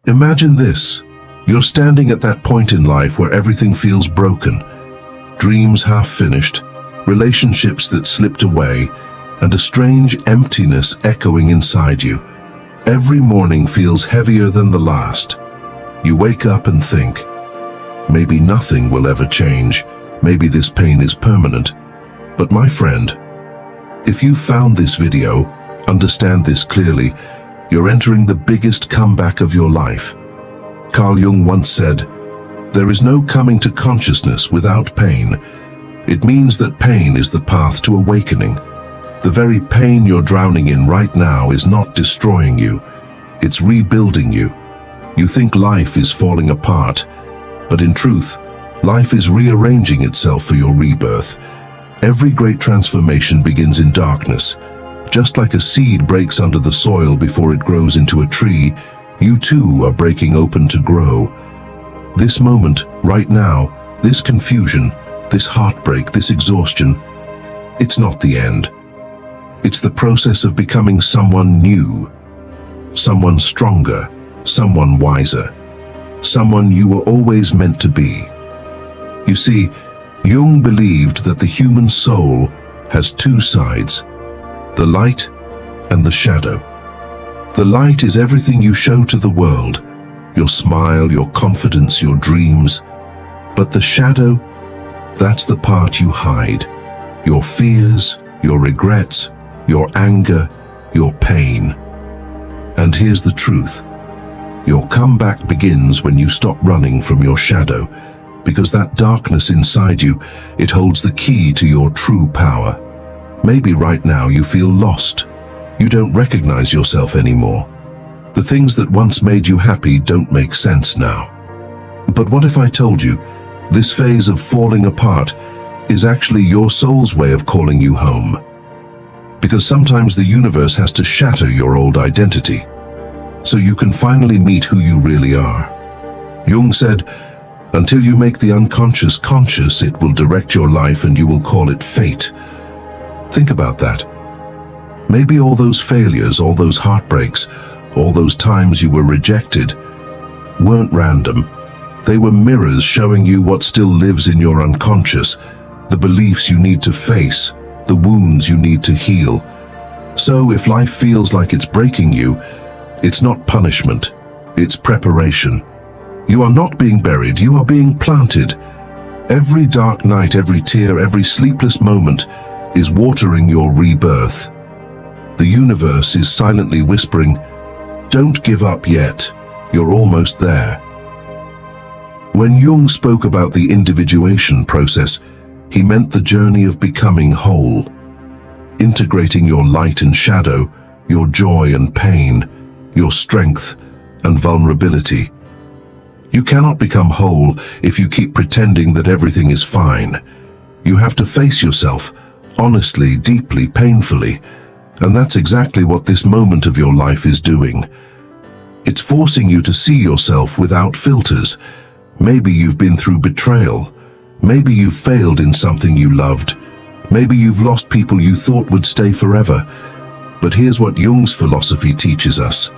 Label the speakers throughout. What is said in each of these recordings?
Speaker 1: Imagine this. You're standing at that point in life where everything feels broken. Dreams half finished, relationships that slipped away, and a strange emptiness echoing inside you. Every morning feels heavier than the last. You wake up and think, maybe nothing will ever change. Maybe this pain is permanent. But my friend, if you found this video, understand this clearly, you're entering the biggest comeback of your life. Carl Jung once said, "There is no coming to consciousness without pain. It means that pain is the path to awakening." The very pain you're drowning in right now is not destroying you. It's rebuilding you. You think life is falling apart, but in truth, life is rearranging itself for your rebirth. Every great transformation begins in darkness. Just like a seed breaks under the soil before it grows into a tree, you too are breaking open to grow. This moment, right now, this confusion, this heartbreak, this exhaustion, it's not the end. It's the process of becoming someone new, someone stronger, someone wiser, someone you were always meant to be. You see, Jung believed that the human soul has two sides, the light and the shadow. The light is everything you show to the world, your smile, your confidence, your dreams. But the shadow, that's the part you hide, your fears, your regrets, your anger, your pain. And here's the truth. Your comeback begins when you stop running from your shadow, because that darkness inside you, it holds the key to your true power. Maybe right now you feel lost. You don't recognize yourself anymore. The things that once made you happy don't make sense now. But what if I told you, this phase of falling apart is actually your soul's way of calling you home? Because sometimes the universe has to shatter your old identity, so you can finally meet who you really are. Jung said, "Until you make the unconscious conscious, it will direct your life and you will call it fate." Think about that. Maybe all those failures, all those heartbreaks, all those times you were rejected weren't random. They were mirrors showing you what still lives in your unconscious, the beliefs you need to face, the wounds you need to heal. So if life feels like it's breaking you, it's not punishment, it's preparation. You are not being buried, you are being planted. Every dark night, every tear, every sleepless moment is watering your rebirth. The universe is silently whispering, "Don't give up yet, you're almost there." When Jung spoke about the individuation process, he meant the journey of becoming whole, integrating your light and shadow, your joy and pain, your strength and vulnerability. You cannot become whole if you keep pretending that everything is fine. You have to face yourself, honestly, deeply, painfully, and that's exactly what this moment of your life is doing. It's forcing you to see yourself without filters. Maybe you've been through betrayal. Maybe you've failed in something you loved. Maybe you've lost people you thought would stay forever. But here's what Jung's philosophy teaches us.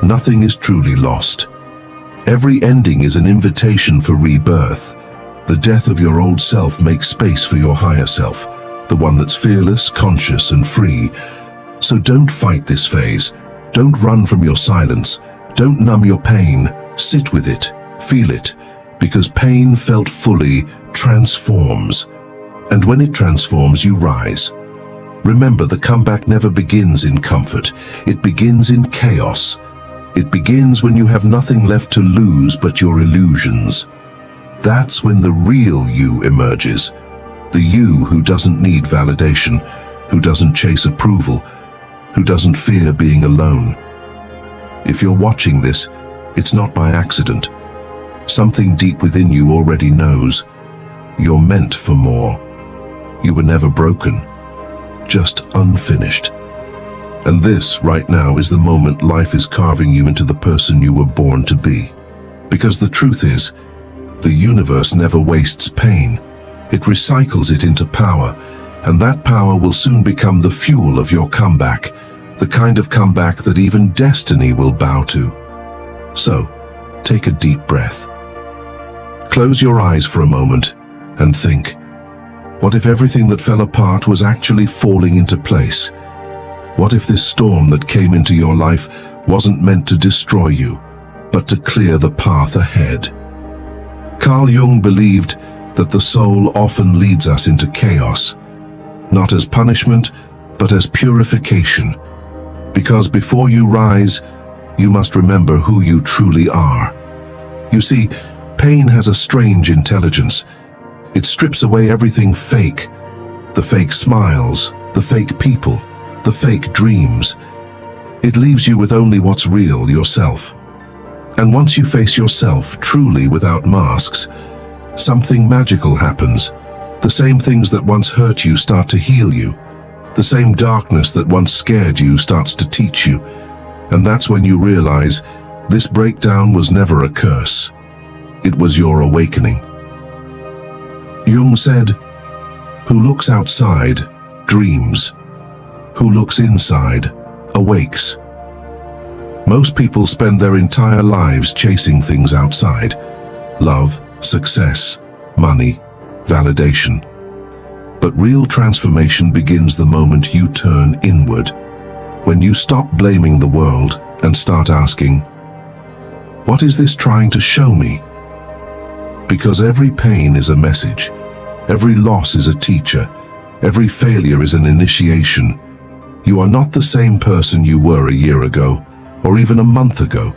Speaker 1: Nothing is truly lost. Every ending is an invitation for rebirth. The death of your old self makes space for your higher self, the one that's fearless, conscious, and free. So don't fight this phase. Don't run from your silence. Don't numb your pain. Sit with it. Feel it. Because pain felt fully transforms. And when it transforms, you rise. Remember, the comeback never begins in comfort. It begins in chaos. It begins when you have nothing left to lose but your illusions. That's when the real you emerges. The you who doesn't need validation, who doesn't chase approval, who doesn't fear being alone. If you're watching this, it's not by accident. Something deep within you already knows. You're meant for more. You were never broken, just unfinished. And this, right now, is the moment life is carving you into the person you were born to be. Because the truth is, the universe never wastes pain. It recycles it into power, and that power will soon become the fuel of your comeback, the kind of comeback that even destiny will bow to. So, take a deep breath. Close your eyes for a moment and think, what if everything that fell apart was actually falling into place? What if this storm that came into your life wasn't meant to destroy you, but to clear the path ahead? Carl Jung believed that the soul often leads us into chaos, not as punishment, but as purification. Because before you rise, you must remember who you truly are. You see, pain has a strange intelligence. It strips away everything fake. The fake smiles, the fake people, the fake dreams. It leaves you with only what's real, yourself. And once you face yourself truly without masks, something magical happens. The same things that once hurt you start to heal you. The same darkness that once scared you starts to teach you. And that's when you realize this breakdown was never a curse. It was your awakening. Jung said, "Who looks outside dreams. Who looks inside awakes." Most people spend their entire lives chasing things outside. Love, success, money, validation. But real transformation begins the moment you turn inward. When you stop blaming the world and start asking, what is this trying to show me? Because every pain is a message. Every loss is a teacher. Every failure is an initiation. You are not the same person you were a year ago, or even a month ago.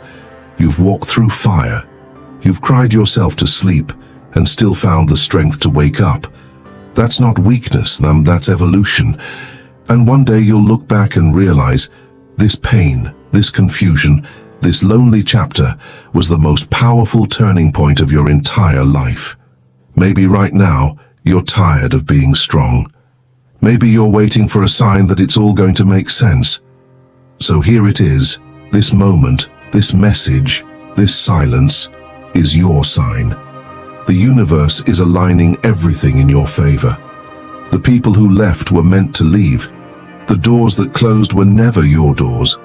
Speaker 1: You've walked through fire. You've cried yourself to sleep and still found the strength to wake up. That's not weakness, that's evolution. And one day you'll look back and realize this pain, this confusion, this lonely chapter was the most powerful turning point of your entire life. Maybe right now you're tired of being strong. Maybe you're waiting for a sign that it's all going to make sense. So here it is, this moment, this message, this silence is your sign. The universe is aligning everything in your favor. The people who left were meant to leave. The doors that closed were never your doors.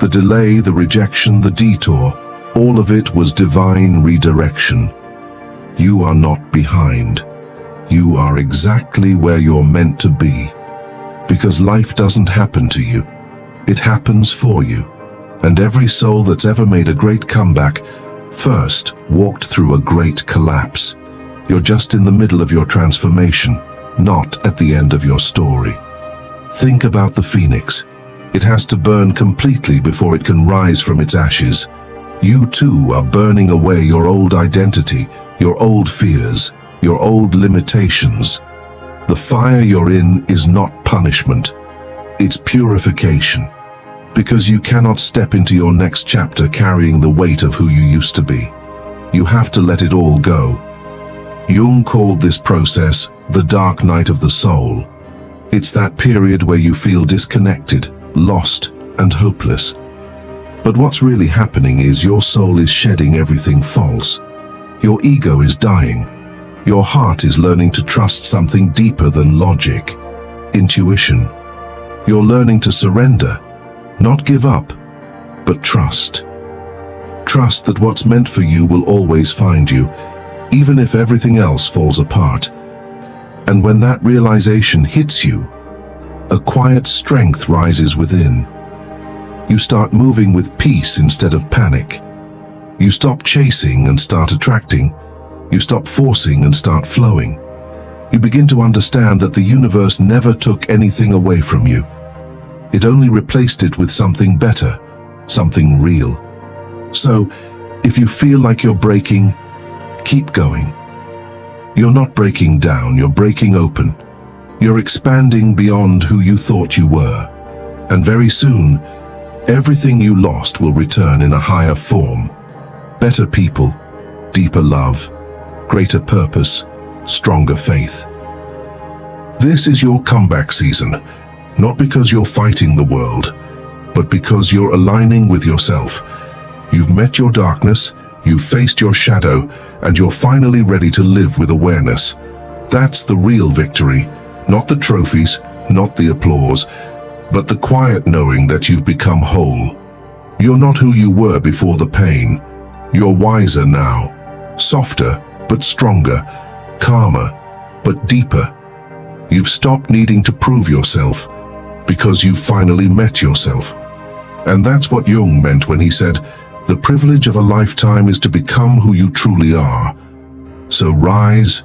Speaker 1: The delay, the rejection, the detour, all of it was divine redirection. You are not behind. You are exactly where you're meant to be. Because life doesn't happen to you. It happens for you. And every soul that's ever made a great comeback first walked through a great collapse. You're just in the middle of your transformation, not at the end of your story. Think about the phoenix. It has to burn completely before it can rise from its ashes. You too are burning away your old identity, your old fears, your old limitations. The fire you're in is not punishment. It's purification. Because you cannot step into your next chapter carrying the weight of who you used to be. You have to let it all go. Jung called this process the dark night of the soul. It's that period where you feel disconnected, lost, and hopeless. But what's really happening is your soul is shedding everything false. Your ego is dying. Your heart is learning to trust something deeper than logic, intuition. You're learning to surrender, not give up, but trust. Trust that what's meant for you will always find you, even if everything else falls apart. And when that realization hits you, a quiet strength rises within. You start moving with peace instead of panic. You stop chasing and start attracting. You stop forcing and start flowing. You begin to understand that the universe never took anything away from you. It only replaced it with something better, something real. So, if you feel like you're breaking, keep going. You're not breaking down, you're breaking open. You're expanding beyond who you thought you were. And very soon, everything you lost will return in a higher form. Better people, deeper love, greater purpose, stronger faith. This is your comeback season. Not because you're fighting the world, but because you're aligning with yourself. You've met your darkness, you've faced your shadow, and you're finally ready to live with awareness. That's the real victory, not the trophies, not the applause, but the quiet knowing that you've become whole. You're not who you were before the pain. You're wiser now, softer but stronger, calmer but deeper. You've stopped needing to prove yourself because you've finally met yourself. And that's what Jung meant when he said, the privilege of a lifetime is to become who you truly are. So rise,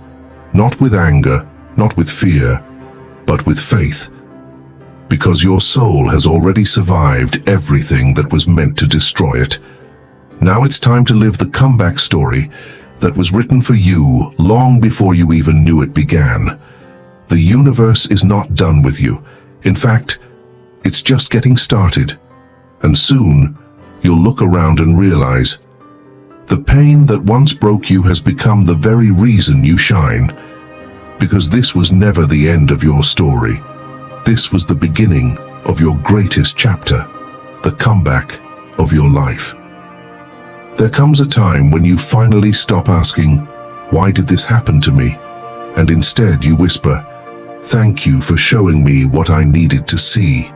Speaker 1: not with anger, not with fear, but with faith. Because your soul has already survived everything that was meant to destroy it. Now it's time to live the comeback story that was written for you long before you even knew it began. The universe is not done with you. In fact, it's just getting started. And soon, you'll look around and realize the pain that once broke you has become the very reason you shine. Because this was never the end of your story. This was the beginning of your greatest chapter, the comeback of your life. There comes a time when you finally stop asking, why did this happen to me? And instead you whisper, thank you for showing me what I needed to see.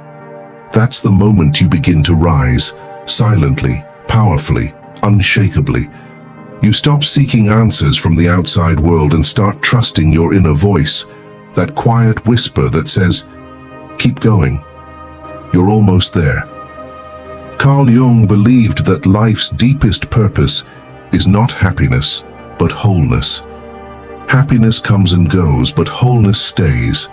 Speaker 1: That's the moment you begin to rise, silently, powerfully, unshakably. You stop seeking answers from the outside world and start trusting your inner voice, that quiet whisper that says, keep going. You're almost there. Carl Jung believed that life's deepest purpose is not happiness, but wholeness. Happiness comes and goes, but wholeness stays.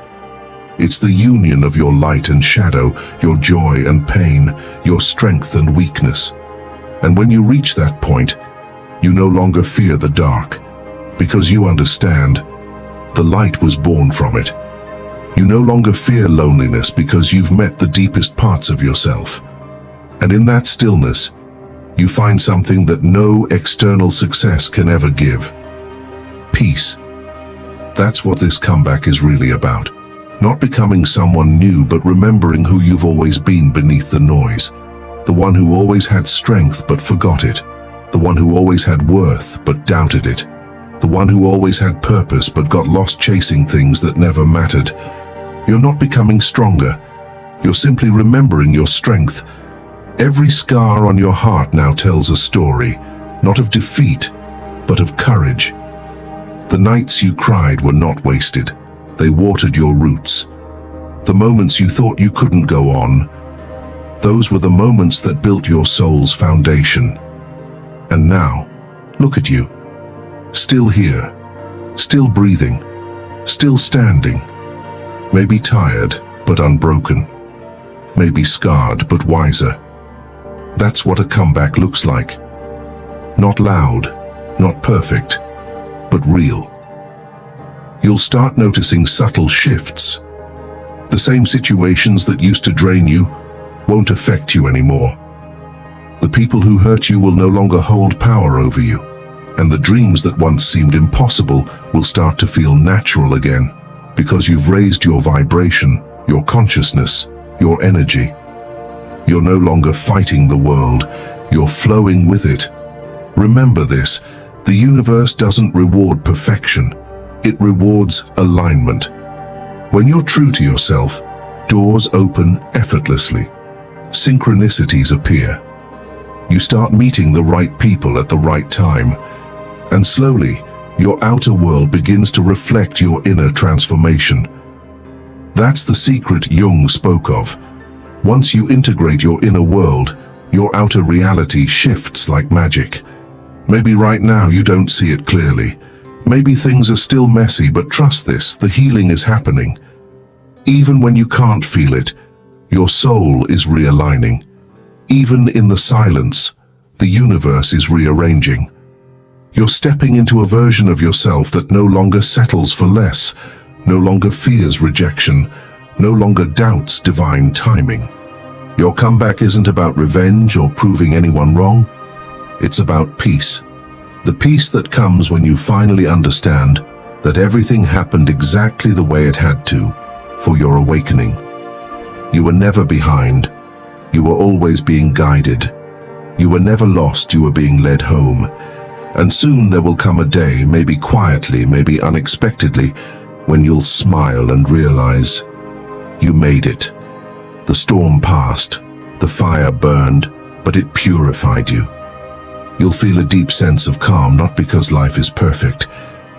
Speaker 1: It's the union of your light and shadow, your joy and pain, your strength and weakness. And when you reach that point, you no longer fear the dark, because you understand the light was born from it. You no longer fear loneliness because you've met the deepest parts of yourself. And in that stillness, you find something that no external success can ever give. Peace. That's what this comeback is really about. Not becoming someone new, but remembering who you've always been beneath the noise. The one who always had strength but forgot it. The one who always had worth but doubted it. The one who always had purpose but got lost chasing things that never mattered. You're not becoming stronger. You're simply remembering your strength. Every scar on your heart now tells a story, not of defeat, but of courage. The nights you cried were not wasted. They watered your roots. The moments you thought you couldn't go on, those were the moments that built your soul's foundation. And now, look at you. Still here, still breathing, still standing. Maybe tired, but unbroken. Maybe scarred, but wiser. That's what a comeback looks like. Not loud, not perfect, but real. You'll start noticing subtle shifts. The same situations that used to drain you won't affect you anymore. The people who hurt you will no longer hold power over you, and the dreams that once seemed impossible will start to feel natural again, because you've raised your vibration, your consciousness, your energy. You're no longer fighting the world, you're flowing with it. Remember this, the universe doesn't reward perfection, it rewards alignment. When you're true to yourself, doors open effortlessly. Synchronicities appear. You start meeting the right people at the right time, and slowly, your outer world begins to reflect your inner transformation. That's the secret Jung spoke of. Once you integrate your inner world, your outer reality shifts like magic. Maybe right now you don't see it clearly. Maybe things are still messy, but trust this, the healing is happening. Even when you can't feel it, your soul is realigning. Even in the silence, the universe is rearranging. You're stepping into a version of yourself that no longer settles for less, no longer fears rejection, no longer doubts divine timing. Your comeback isn't about revenge or proving anyone wrong. It's about peace. The peace that comes when you finally understand that everything happened exactly the way it had to for your awakening. You were never behind. You were always being guided. You were never lost, you were being led home. And soon there will come a day, maybe quietly, maybe unexpectedly, when you'll smile and realize you made it. The storm passed, the fire burned, but it purified you. You'll feel a deep sense of calm, not because life is perfect,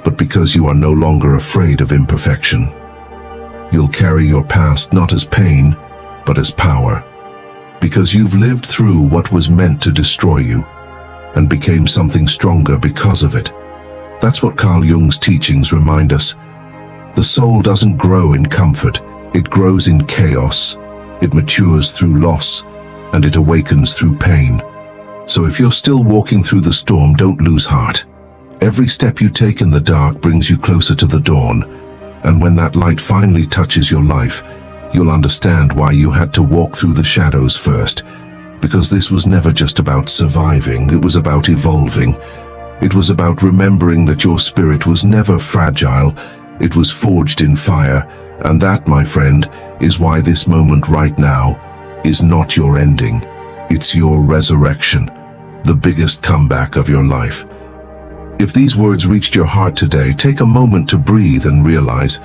Speaker 1: but because you are no longer afraid of imperfection. You'll carry your past not as pain, but as power, because you've lived through what was meant to destroy you, and became something stronger because of it. That's what Carl Jung's teachings remind us. The soul doesn't grow in comfort, it grows in chaos. It matures through loss, and it awakens through pain. So if you're still walking through the storm, don't lose heart. Every step you take in the dark brings you closer to the dawn, and when that light finally touches your life, you'll understand why you had to walk through the shadows first, because this was never just about surviving, it was about evolving. It was about remembering that your spirit was never fragile, it was forged in fire, and that, my friend, is why this moment right now is not your ending. It's your resurrection, the biggest comeback of your life. If these words reached your heart today, take a moment to breathe and realize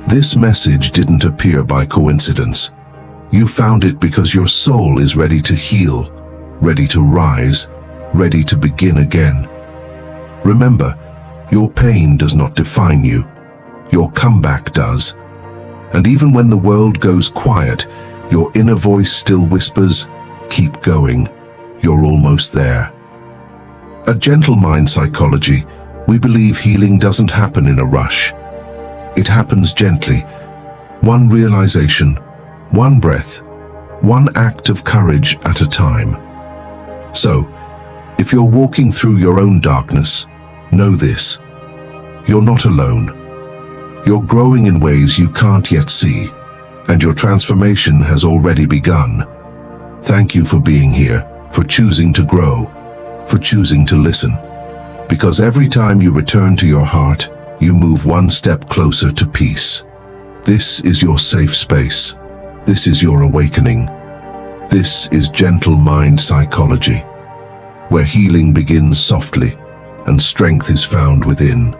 Speaker 1: this message didn't appear by coincidence. You found it because your soul is ready to heal, ready to rise, ready to begin again. Remember, your pain does not define you. Your comeback does. And even when the world goes quiet, your inner voice still whispers, "Keep going. You're almost there." At Gentle Mind Psychology, we believe healing doesn't happen in a rush. It happens gently. One realization, one breath, one act of courage at a time. So, if you're walking through your own darkness, know this: you're not alone. You're growing in ways you can't yet see, and your transformation has already begun. Thank you for being here, for choosing to grow, for choosing to listen. Because every time you return to your heart, you move one step closer to peace. This is your safe space. This is your awakening. This is Gentle Mind Psychology, where healing begins softly and strength is found within.